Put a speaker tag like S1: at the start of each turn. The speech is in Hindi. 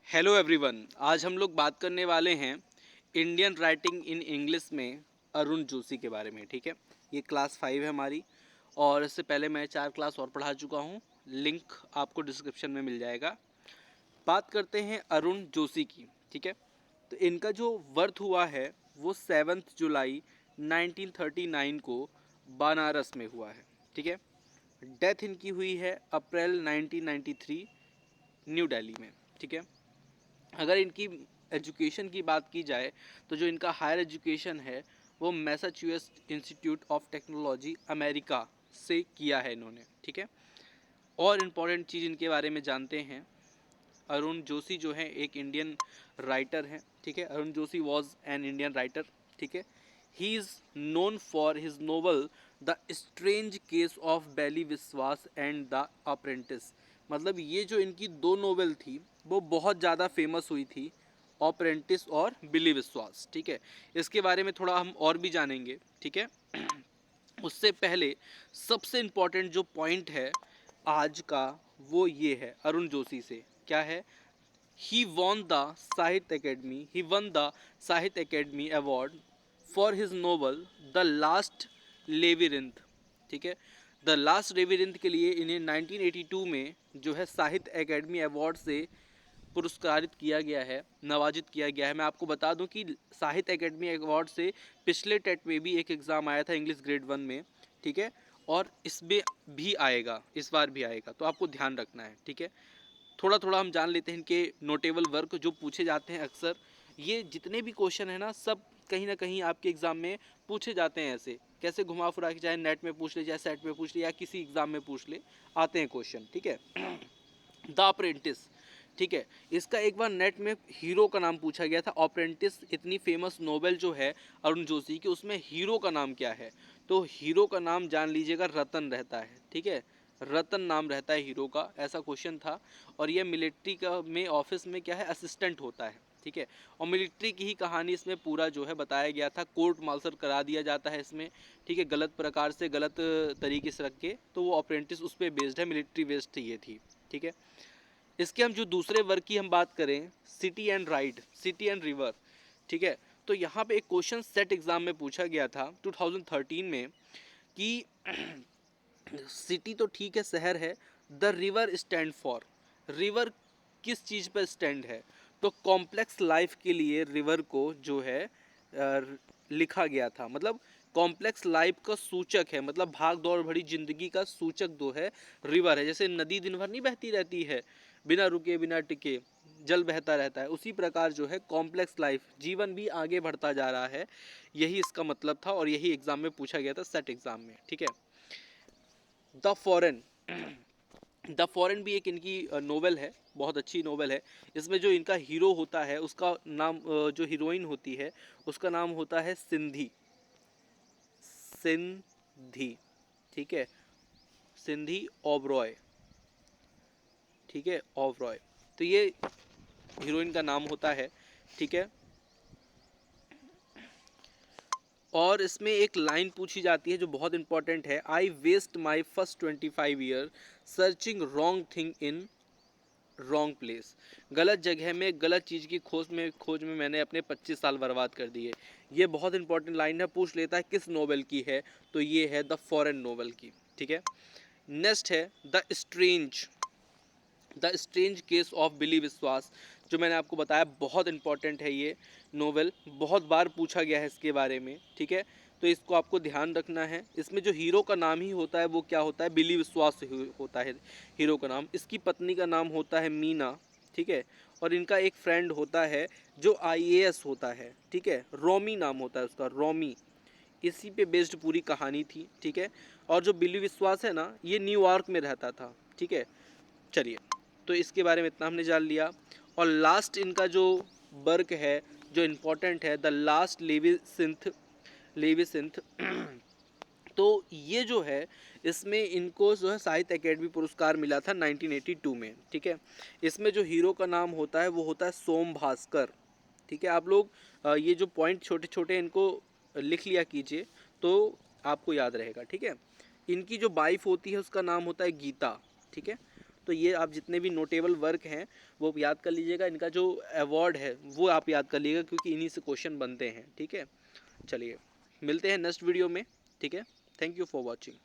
S1: Hello everyone. आज हम लोग बात करने वाले हैं इंडियन राइटिंग इन इंग्लिश में अरुण जोशी के बारे में। ठीक है, ये क्लास 5 है हमारी और इससे पहले मैं 4 क्लास और पढ़ा चुका हूँ। लिंक आपको डिस्क्रिप्शन में मिल जाएगा। बात करते हैं अरुण जोशी की। ठीक है, तो इनका जो बर्थ हुआ है वो 7 जुलाई 1939 को बनारस में हुआ है। ठीक है, डेथ इनकी हुई है अप्रैल 1993 न्यू दिल्ली में। ठीक है, अगर इनकी एजुकेशन की बात की जाए तो जो इनका हायर एजुकेशन है वो Massachusetts institute of technology America से किया है इन्होंने। ठीक है, और इम्पॉर्टेंट चीज़ इनके बारे में जानते हैं। अरुण जोशी जो है एक इंडियन राइटर हैं। ठीक है, Arun Joshi was an Indian writer. ठीक है, he is known for his novel the strange case of Billy Biswas and the apprentice. मतलब ये जो इनकी दो नोवेल थी वो बहुत ज़्यादा फेमस हुई थी, अप्रेंटिस और बिली विश्वास। ठीक है, इसके बारे में थोड़ा हम और भी जानेंगे। ठीक है, उससे पहले सबसे इम्पॉर्टेंट जो पॉइंट है आज का वो ये है अरुण जोशी से। क्या है? He won the Sahitya Akademi award for his novel the last labyrinth. ठीक है, द लास्ट लेविरिंथ के लिए इन्हें 1982 में जो है साहित्य अकेडमी अवार्ड से पुरस्कारित किया गया है, नवाजित किया गया है। मैं आपको बता दूं कि साहित्य अकेडमी अवार्ड से पिछले टेट में भी एक एग्ज़ाम आया था इंग्लिश ग्रेड 1 में। ठीक है, और इसमें भी आएगा, इस बार भी आएगा, तो आपको ध्यान रखना है। ठीक है, थोड़ा थोड़ा हम जान लेते हैं इनके नोटेबल वर्क जो पूछे जाते हैं अक्सर। ये जितने भी क्वेश्चन है ना सब कहीं ना कहीं आपके एग्ज़ाम में पूछे जाते हैं। ऐसे कैसे घुमा फिरा के, चाहे नेट में पूछ ले, चाहे सेट में पूछ ले, या किसी एग्ज़ाम में पूछ ले, आते हैं क्वेश्चन। ठीक है, द अप्रेंटिस। ठीक है, इसका एक बार नेट में हीरो का नाम पूछा गया था। अप्रेंटिस इतनी फेमस नोवेल जो है अरुण जोशी की, उसमें हीरो का नाम क्या है? तो हीरो का नाम जान लीजिएगा, रतन रहता है। ठीक है, रतन नाम रहता है हीरो का, ऐसा क्वेश्चन था। और ये मिलिट्री का में ऑफिस में क्या है, असिस्टेंट होता है। ठीक है, और मिलिट्री की ही कहानी इसमें पूरा जो है बताया गया था। कोर्ट मार्शल करा दिया जाता है इसमें। ठीक है, गलत प्रकार से, गलत तरीके से रख के, तो वो अप्रेंटिस उस पर बेस्ड है, मिलिट्री बेस्ड ये थी। ठीक है, इसके हम जो दूसरे वर्ग की हम बात करें, city and ride, city and river. ठीक है, तो यहाँ पे एक क्वेश्चन सेट एग्जाम में पूछा गया था 2013 में कि सिटी तो ठीक है, शहर है, the river stand for, river किस चीज़ पर स्टैंड है? तो कॉम्प्लेक्स लाइफ के लिए रिवर को जो है लिखा गया था। मतलब कॉम्प्लेक्स लाइफ का सूचक है, मतलब भाग दौड़ भरी जिंदगी का सूचक जो है रिवर है। जैसे नदी दिन भर नहीं बहती रहती है, बिना रुके बिना टिके जल बहता रहता है, उसी प्रकार जो है कॉम्प्लेक्स लाइफ, जीवन भी आगे बढ़ता जा रहा है, यही इसका मतलब था। और यही एग्जाम में पूछा गया था, सेट एग्जाम में। ठीक है, द फॉरेन, द फॉरेन भी एक इनकी नोवेल है, बहुत अच्छी नोवेल है। इसमें जो इनका हीरो होता है उसका नाम, जो हीरोइन होती है उसका नाम होता है सिंधी, सिंधी। ठीक है, सिंधी ओबरॉय। ठीक है, ओबरॉय, तो ये हीरोइन का नाम होता है। ठीक है, और इसमें एक लाइन पूछी जाती है जो बहुत इंपॉर्टेंट है, I waste my first 25 year searching wrong thing in wrong place. गलत जगह में गलत चीज़ की खोज में मैंने अपने 25 साल बर्बाद कर दिए। ये बहुत इंपॉर्टेंट लाइन है, पूछ लेता है किस नोवेल की है, तो ये है द फॉरेन नोवेल की। ठीक है, नेक्स्ट है द स्ट्रेंज केस ऑफ बिली विश्वास, जो मैंने आपको बताया बहुत इंपॉर्टेंट है। ये नोवेल बहुत बार पूछा गया है इसके बारे में। ठीक है, तो इसको आपको ध्यान रखना है। इसमें जो हीरो का नाम ही होता है वो क्या होता है, बिली विश्वास होता है हीरो का नाम। इसकी पत्नी का नाम होता है मीना। ठीक है, और इनका एक फ्रेंड होता है जो आईएएस होता है। ठीक है, रोमी नाम होता है उसका, रोमी। इसी पे बेस्ड पूरी कहानी थी। ठीक है, और जो बिली विश्वास है ना, ये न्यूयॉर्क में रहता था। ठीक है, चलिए, तो इसके बारे में इतना हमने जान लिया। और लास्ट इनका जो वर्क है जो इम्पोर्टेंट है, द लास्ट लेवी सिंथ। तो ये जो है इसमें इनको जो है साहित्य अकेडमी पुरस्कार मिला था 1982 में। ठीक है, इसमें जो हीरो का नाम होता है वो होता है सोम भास्कर। ठीक है, आप लोग ये जो पॉइंट छोटे छोटे इनको लिख लिया कीजिए तो आपको याद रहेगा। ठीक है, इनकी जो वाइफ होती है उसका नाम होता है गीता। ठीक है, तो ये आप जितने भी नोटेबल वर्क हैं वो याद कर लीजिएगा, इनका जो अवार्ड है वो आप याद कर लीजिएगा क्योंकि इन्हीं से क्वेश्चन बनते हैं। ठीक है, चलिए मिलते हैं नेक्स्ट वीडियो में। ठीक है, थैंक यू फॉर वॉचिंग।